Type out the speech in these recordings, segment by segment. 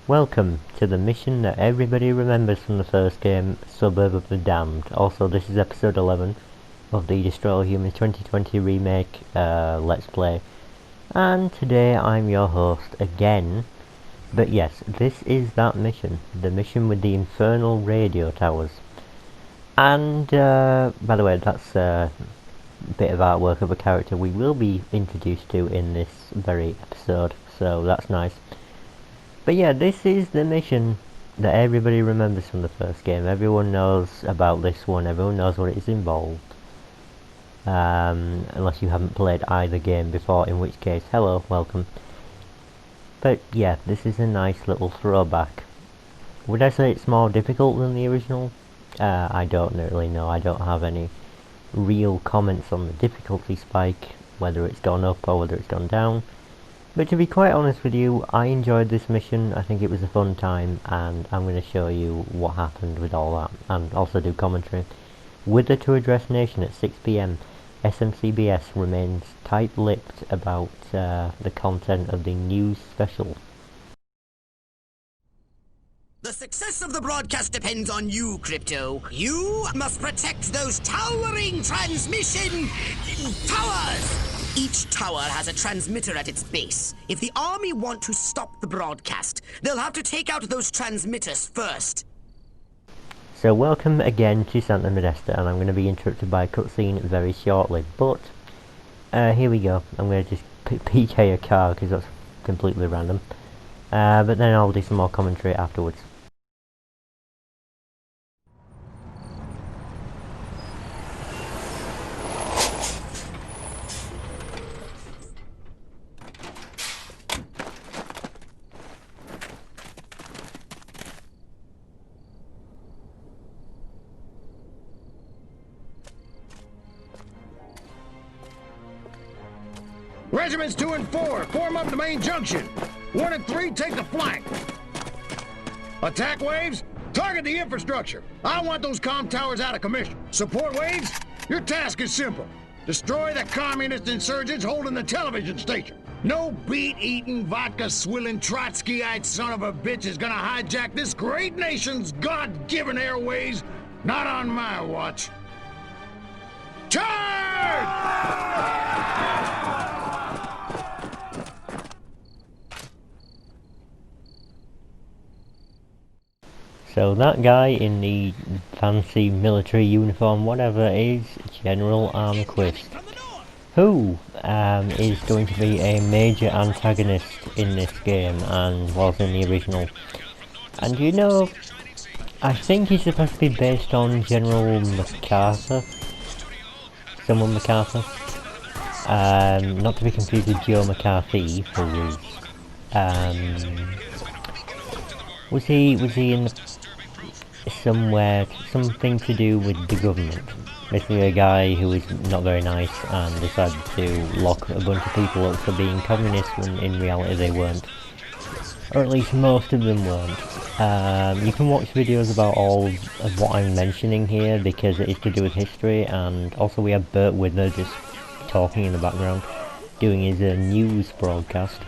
Welcome to the mission that everybody remembers from the first game, Suburb of the Damned. Also, this is episode 11 of the Destroy All Humans 2020 remake Let's Play. And today I'm your host again. But yes, this is that mission. The mission with the infernal radio towers. And, by the way, that's a bit of artwork of a character we will be introduced to in this very episode. So that's nice. But yeah, this is the mission that everybody remembers from the first game. Everyone knows about this one, everyone knows what is involved. Unless you haven't played either game before, in which case, hello, welcome. But yeah, this is a nice little throwback. Would I say it's more difficult than the original? I don't really know. I don't have any real comments on the difficulty spike, whether it's gone up or whether it's gone down. But to be quite honest with you, I enjoyed this mission. I think it was a fun time, and I'm going to show you what happened with all that, and also do commentary. With the To Address Nation at 6 PM, SMCBS remains tight-lipped about the content of the news special. The success of the broadcast depends on you, Crypto. You must protect those towering transmission towers! Each tower has a transmitter at its base. If the army want to stop the broadcast, they'll have to take out those transmitters first. So welcome again to Santa Modesta, and I'm going to be interrupted by a cutscene very shortly, but here we go. I'm going to just PK a car because that's completely random, but then I'll do some more commentary afterwards. Regiments 2 and 4, form up the main junction. 1 and 3, take the flank. Attack waves, target the infrastructure. I want those comm towers out of commission. Support waves, your task is simple. Destroy the communist insurgents holding the television station. No beet-eating, vodka-swilling, Trotskyite son of a bitch is gonna hijack this great nation's God-given airways. Not on my watch. Charge! So that guy in the fancy military uniform, whatever, is General Armquist, who is going to be a major antagonist in this game and was in the original. And you know, I think he's supposed to be based on General MacArthur. Someone MacArthur. Not to be confused with Joe McCarthy, who was he in the somewhere, something to do with the government. Basically a guy who was not very nice and decided to lock a bunch of people up for being communists when in reality they weren't. Or at least most of them weren't. You can watch videos about all of what I'm mentioning here because it is to do with history, and also we have Bert Wither just talking in the background, doing his news broadcast.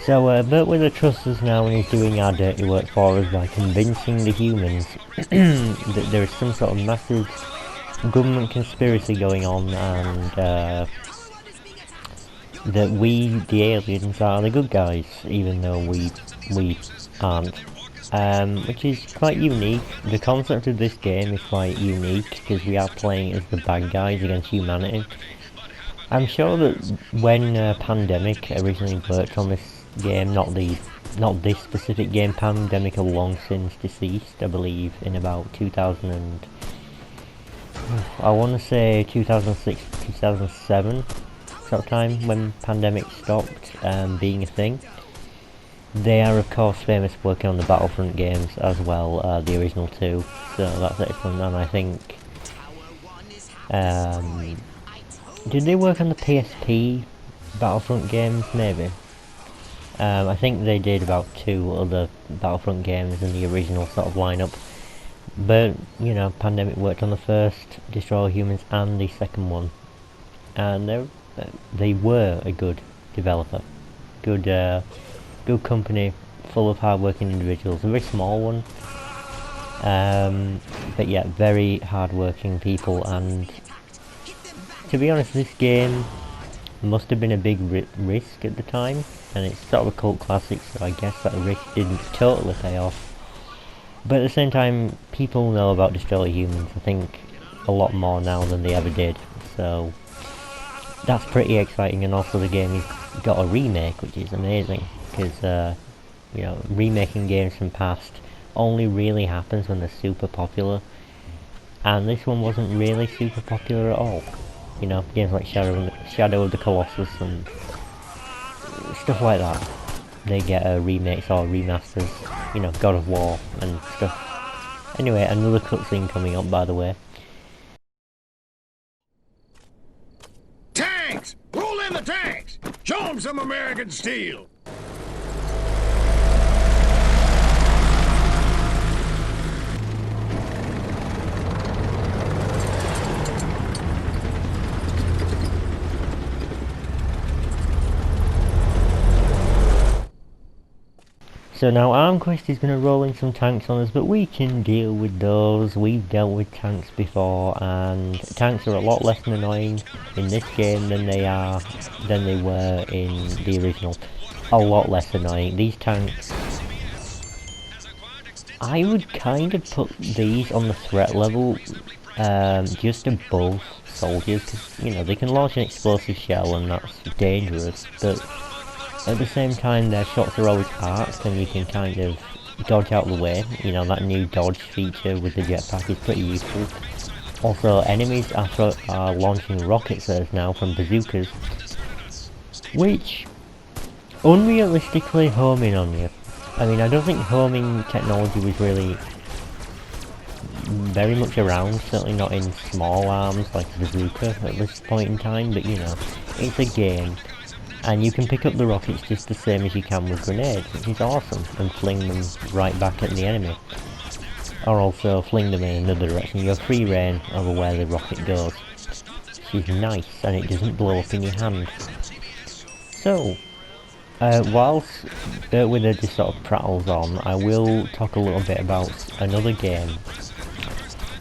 So Bert Wither trusts us now and he's doing our dirty work for us by convincing the humans that there is some sort of massive government conspiracy going on, and that we, the aliens, are the good guys, even though we aren't. Which is quite unique. The concept of this game is quite unique because we are playing as the bad guys against humanity. I'm sure that when Pandemic originally worked on this game, not this specific game, Pandemic are long since deceased, I believe, in about 2000 and I want to say 2006, 2007 sort of time when Pandemic stopped being a thing. They are of course famous for working on the Battlefront games as well, the original two, so that's excellent. And I think did they work on the PSP Battlefront games? Maybe. I think they did about 2 other Battlefront games in the original sort of lineup. But, you know, Pandemic worked on the first, Destroy All Humans, and the second one. And they were a good developer. Good company full of hard-working individuals. A very small one, but yeah, very hard-working people. And to be honest, this game must have been a big risk at the time, and it's sort of a cult classic, so I guess that risk didn't totally pay off. But at the same time, people know about Destroy Humans, I think, a lot more now than they ever did, so that's pretty exciting. And also the game has got a remake, which is amazing, because you know, remaking games from past only really happens when they're super popular, and this one wasn't really super popular at all. You know, games like Shadow of the Colossus and stuff like that, they get remakes or remasters. You know, God of War and stuff. Anyway, another cutscene coming up, by the way. Tanks! Roll in the tanks! Show them some American steel! So now Armquist is going to roll in some tanks on us, but we can deal with those. We've dealt with tanks before, and tanks are a lot less annoying in this game than they were in the original. A lot less annoying. These tanks, I would kind of put these on the threat level just above soldiers, because, you know, they can launch an explosive shell and that's dangerous, but at the same time their shots are always arced and you can kind of dodge out of the way. You know, that new dodge feature with the jetpack is pretty useful. Also, enemies are launching rockets at us now from bazookas, which unrealistically home in on you. I mean, I don't think homing technology was really very much around, certainly not in small arms like a bazooka at this point in time, but you know, it's a game, and you can pick up the rockets just the same as you can with grenades, which is awesome, and fling them right back at the enemy. Or also fling them in another direction. You have free reign over where the rocket goes, which is nice, and it doesn't blow up in your hand. So, whilst Bertwither just sort of prattles on, I will talk a little bit about another game.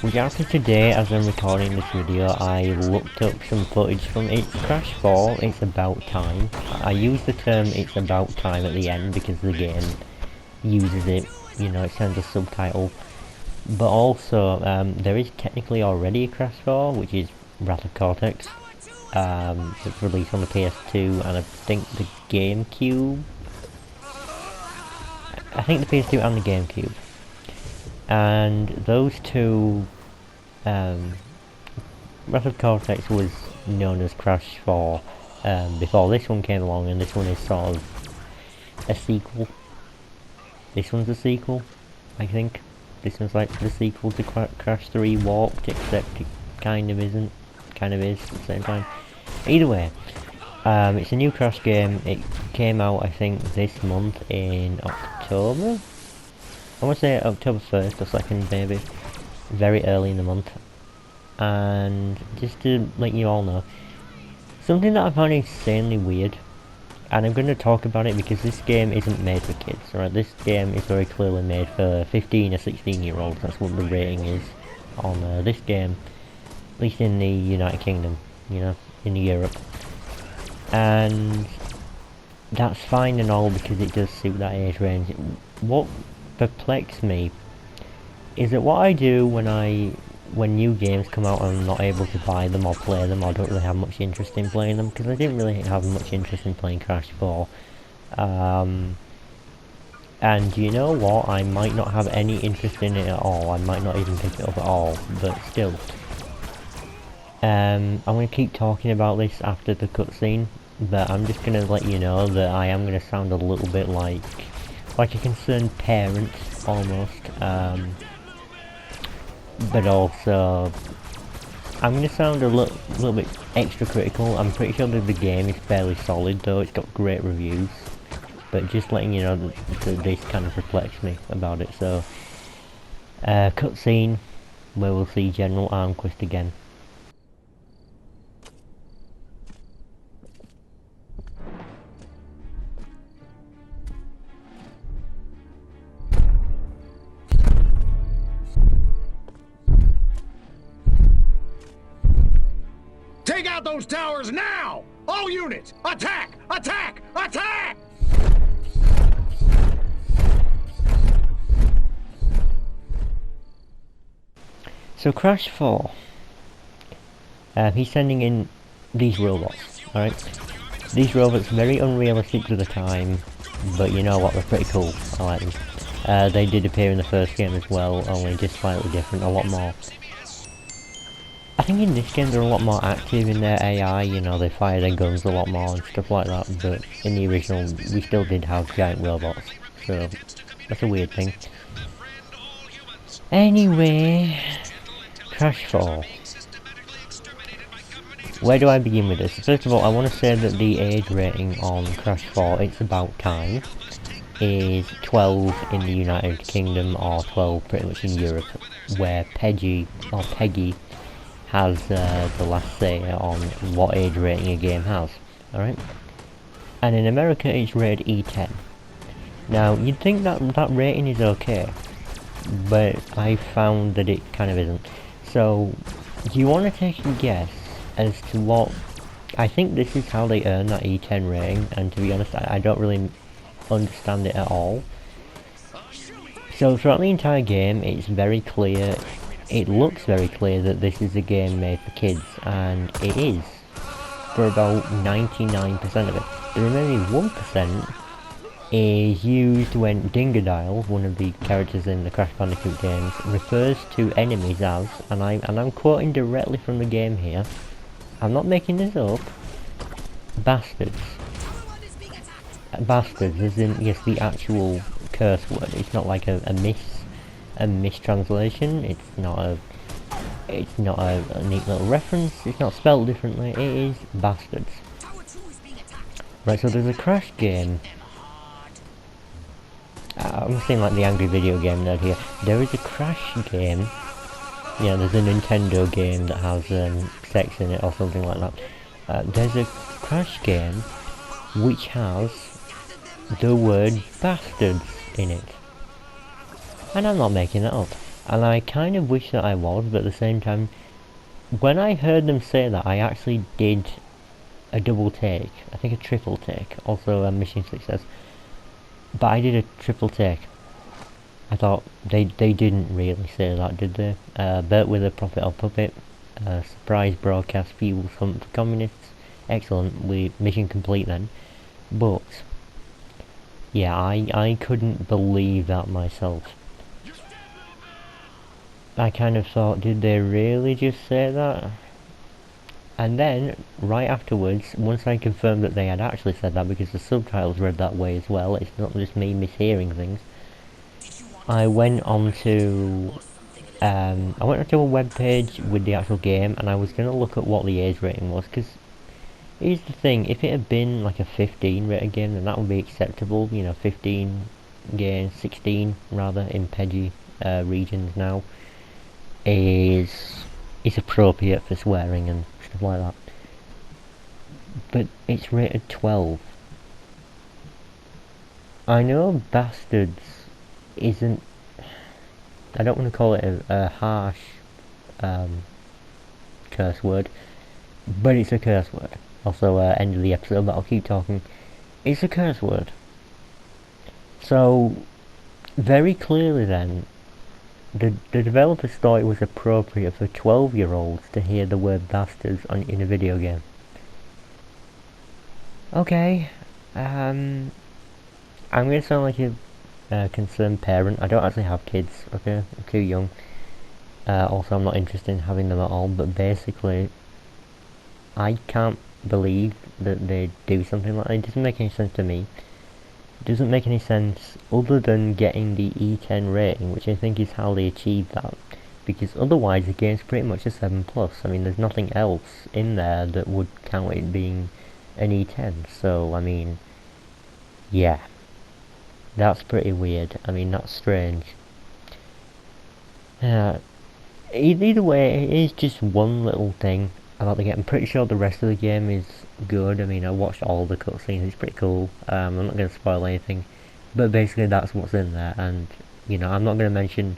Which after today, as I'm recording this video, I looked up some footage from It's Crash 4, It's About Time. I use the term It's About Time at the end because the game uses it, you know, it sends a subtitle. But also, there is technically already a Crash 4, which is Wrath of Cortex. It's released on the PS2 and I think the GameCube. I think the PS2 and the GameCube. And those two, Wrath of Cortex was known as Crash 4 before this one came along, and this one is sort of a sequel. This one's a sequel, I think. This one's like the sequel to Crash 3 Warped, except it kind of isn't, kind of is at the same time. Either way, it's a new Crash game. It came out, I think, this month in October? I want to say October 1st or 2nd, maybe. Very early in the month. And just to let you all know, something that I found insanely weird, and I'm going to talk about it because this game isn't made for kids, right? This game is very clearly made for 15 or 16 year olds. That's what the rating is on this game, at least in the United Kingdom, you know, in Europe. And that's fine and all because it does suit that age range. What perplexed me is that what I do when new games come out and I'm not able to buy them or play them, or don't really have much interest in playing them, because I didn't really have much interest in playing Crash 4. And you know what, I might not have any interest in it at all, I might not even pick it up at all, but still. I'm going to keep talking about this after the cutscene, but I'm just going to let you know that I am going to sound a little bit like a concerned parent, almost, but also I'm going to sound a little bit extra critical. I'm pretty sure that the game is fairly solid though, it's got great reviews, but just letting you know that this kind of perplexed me about it. So, cutscene where we'll see General Armquist again. Take out those towers now! All units, attack! Attack! Attack! So Crash 4, he's sending in these robots, alright? These robots are very unrealistic for the time, but you know what, they're pretty cool, I like them. They did appear in the first game as well, only just slightly different, a lot more. I think in this game they're a lot more active in their AI, you know, they fire their guns a lot more and stuff like that, but in the original we still did have giant robots, so that's a weird thing. Anyway, Crash 4. Where do I begin with this? First of all, I want to say that the age rating on Crash 4, It's About Time, is 12 in the United Kingdom, or 12 pretty much in Europe, where Peggy has the last say on what age rating a game has, alright? And in America it's rated E10. Now, you'd think that that rating is okay, but I found that it kind of isn't. So, do you want to take a guess as to what... I think this is how they earn that E10 rating, and to be honest, I don't really understand it at all. So throughout the entire game, it's very clear, it looks very clear that this is a game made for kids, and it is, for about 99% of it. The remaining 1% is used when Dingodile, one of the characters in the Crash Bandicoot games, refers to enemies as, and I'm quoting directly from the game here, I'm not making this up, bastards. Bastards, as in, yes, the actual curse word. It's not like a mistranslation. It's not a neat little reference. It's not spelled differently. It is bastards. Right, so there's a Crash game. I'm seeing like the angry video game nerd here. There is a Crash game. Yeah, there's a Nintendo game that has sex in it or something like that. There's a Crash game which has the word bastards in it. And I'm not making that up. And I kind of wish that I was, but at the same time, when I heard them say that, I actually did a double take. I think a triple take. Also a mission success. But I did a triple take. I thought, they didn't really say that, did they? Bert with a profit or puppet. Surprise broadcast fuels hunt for communists. Excellent, we mission complete then. But, yeah, I couldn't believe that myself. I kind of thought, did they really just say that? And then, right afterwards, once I confirmed that they had actually said that, because the subtitles read that way as well, it's not just me mishearing things, I went onto a web page with the actual game, and I was going to look at what the age rating was, because here's the thing, if it had been like a 15 rated game, then that would be acceptable, you know, 15 game, 16 rather, in PEGI regions now, is appropriate for swearing and stuff like that. But it's rated 12. I know bastards isn't, I don't want to call it a harsh curse word, but it's a curse word. Also, end of the episode, but I'll keep talking. It's a curse word. So, very clearly then, the developers thought it was appropriate for 12-year-olds to hear the word bastards in a video game. Okay, I'm going to sound like a concerned parent. I don't actually have kids, okay? I'm too young. Also, I'm not interested in having them at all, but basically, I can't believe that they do something like that. It doesn't make any sense to me. It doesn't make any sense other than getting the E10 rating, which I think is how they achieved that. Because otherwise the game's pretty much a 7+. I mean, there's nothing else in there that would count it being an E10. So, I mean, yeah. That's pretty weird. I mean, that's strange. Either way, it is just one little thing about the game. I'm pretty sure the rest of the game is good. I mean, I watched all the cutscenes, it's pretty cool. I'm not going to spoil anything, but basically that's what's in there, and, you know, I'm not going to mention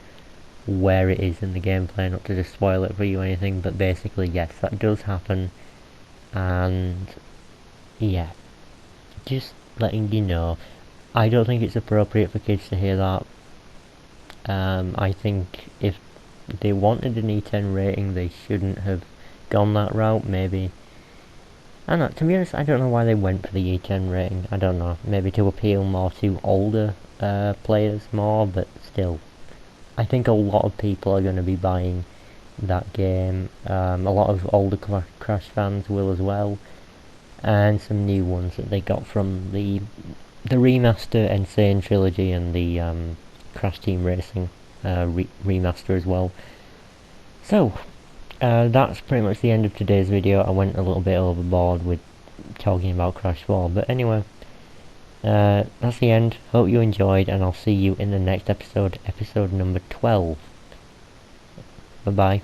where it is in the gameplay, not to just spoil it for you or anything, but basically, yes, that does happen and yeah, just letting you know, I don't think it's appropriate for kids to hear that. I think if they wanted an E10 rating, they shouldn't have gone that route. Maybe, I don't know, to be honest, I don't know why they went for the E10 rating. I don't know, maybe to appeal more to older players more, but still, I think a lot of people are going to be buying that game. A lot of older Crash fans will as well, and some new ones that they got from the remaster Insane Trilogy and the Crash Team Racing remaster as well. So, that's pretty much the end of today's video. I went a little bit overboard with talking about Crash 4, but anyway, that's the end. Hope you enjoyed, and I'll see you in the next episode, episode number 12. Bye bye.